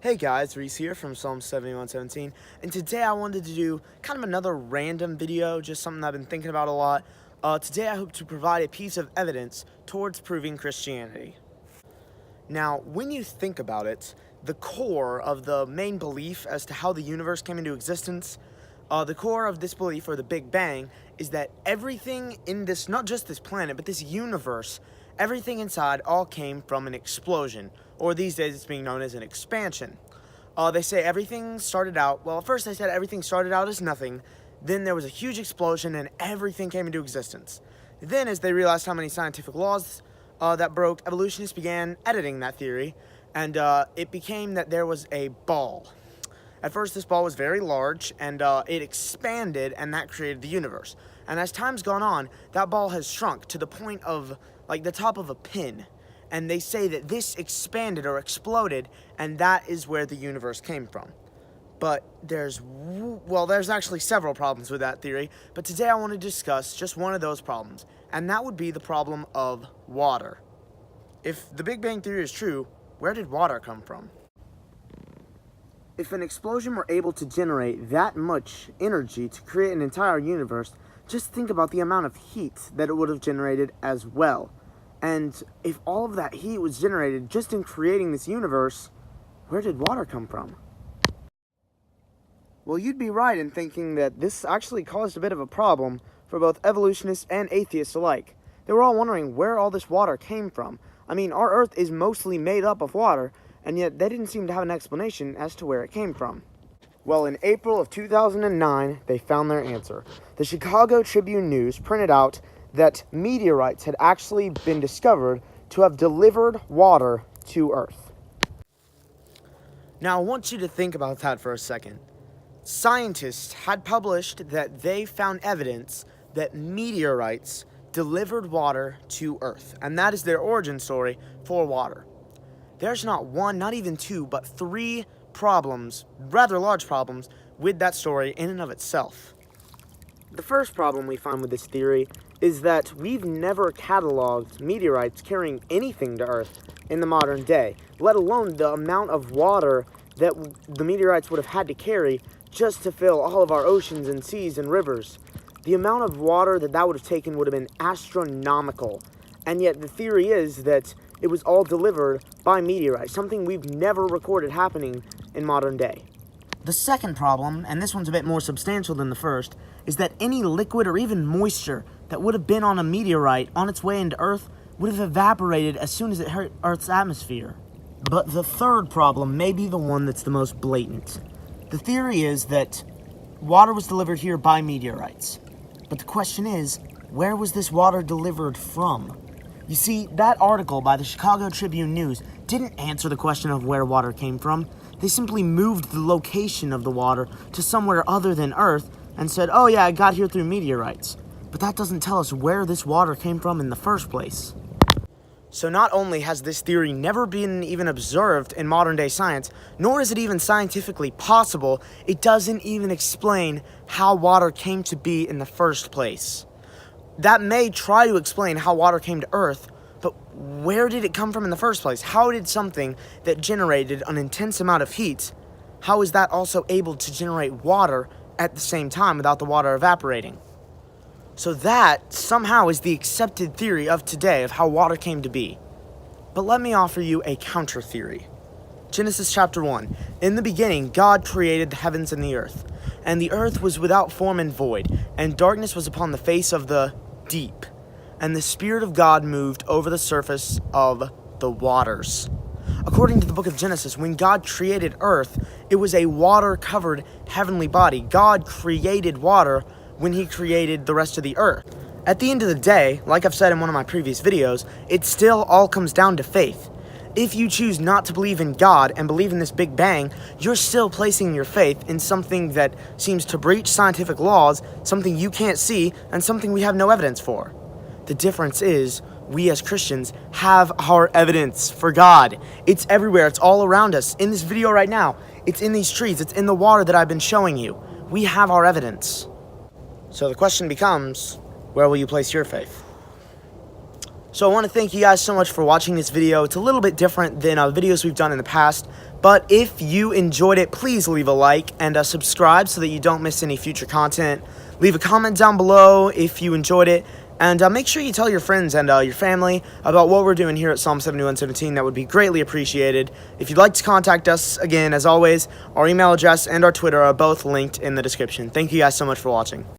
Hey guys, Reese here from Psalm 71:17, and today I wanted to do kind of another random video, just something I've been thinking about a lot. Today I hope to provide a piece of evidence towards proving Christianity. Now, when you think about it, the core of the main belief as to how the universe came into existence, the core of this belief, or the Big Bang, is that everything in this, not just this planet, but this universe, everything inside all came from an explosion, or these days it's being known as an expansion. They say everything started out, well, at first they said everything started out as nothing, then there was a huge explosion and everything came into existence. Then, as they realized how many scientific laws that broke, evolutionists began editing that theory, and it became that there was a ball. At first, this ball was very large, and it expanded, and that created the universe. And as time's gone on, that ball has shrunk to the point of, like, the top of a pin. And they say that this expanded or exploded, and that is where the universe came from. But there's actually several problems with that theory, but today I want to discuss just one of those problems, and that would be the problem of water. If the Big Bang Theory is true, where did water come from? If an explosion were able to generate that much energy to create an entire universe, just think about the amount of heat that it would have generated as well. And if all of that heat was generated just in creating this universe, where did water come from? Well, you'd be right in thinking that this actually caused a bit of a problem for both evolutionists and atheists alike. They were all wondering where all this water came from. I mean, our Earth is mostly made up of water, and yet they didn't seem to have an explanation as to where it came from. Well, in April of 2009, they found their answer. The Chicago Tribune News printed out that meteorites had actually been discovered to have delivered water to Earth. Now, I want you to think about that for a second. Scientists had published that they found evidence that meteorites delivered water to Earth, and that is their origin story for water. There's not one, not even two, but three problems, rather large problems, with that story in and of itself. The first problem we find with this theory is that we've never cataloged meteorites carrying anything to Earth in the modern day, let alone the amount of water that the meteorites would have had to carry just to fill all of our oceans and seas and rivers. The amount of water that would have taken would have been astronomical, and yet the theory is that it was all delivered by meteorites, something we've never recorded happening in modern day. The second problem, and this one's a bit more substantial than the first, is that any liquid or even moisture that would have been on a meteorite on its way into Earth would have evaporated as soon as it hit Earth's atmosphere. But the third problem may be the one that's the most blatant. The theory is that water was delivered here by meteorites. But the question is, where was this water delivered from? You see, that article by the Chicago Tribune News didn't answer the question of where water came from. They simply moved the location of the water to somewhere other than Earth and said, oh yeah, it got here through meteorites. But that doesn't tell us where this water came from in the first place. So not only has this theory never been even observed in modern day science, nor is it even scientifically possible, it doesn't even explain how water came to be in the first place. That may try to explain how water came to Earth, but where did it come from in the first place? How did something that generated an intense amount of heat, how is that also able to generate water at the same time without the water evaporating? So that somehow is the accepted theory of today of how water came to be. But let me offer you a counter theory. Genesis chapter 1. In the beginning, God created the heavens and the earth. And the earth was without form and void, and darkness was upon the face of the deep. And the Spirit of God moved over the surface of the waters. According to the book of Genesis, when God created earth, it was a water-covered heavenly body. God created water when he created the rest of the earth. At the end of the day, like I've said in one of my previous videos, it still all comes down to faith. If you choose not to believe in God and believe in this Big Bang, you're still placing your faith in something that seems to breach scientific laws, something you can't see, and something we have no evidence for. The difference is, we as Christians have our evidence for God. It's everywhere, it's all around us. In this video right now, it's in these trees, it's in the water that I've been showing you. We have our evidence. So the question becomes, where will you place your faith? So I want to thank you guys so much for watching this video. It's a little bit different than videos we've done in the past, But if you enjoyed it, please leave a like and subscribe so that you don't miss any future content. Leave a comment down below if you enjoyed it. And make sure you tell your friends and your family about what we're doing here at Psalm 71:17. That would be greatly appreciated. If you'd like to contact us, again, as always, our email address and our Twitter are both linked in the description. Thank you guys so much for watching.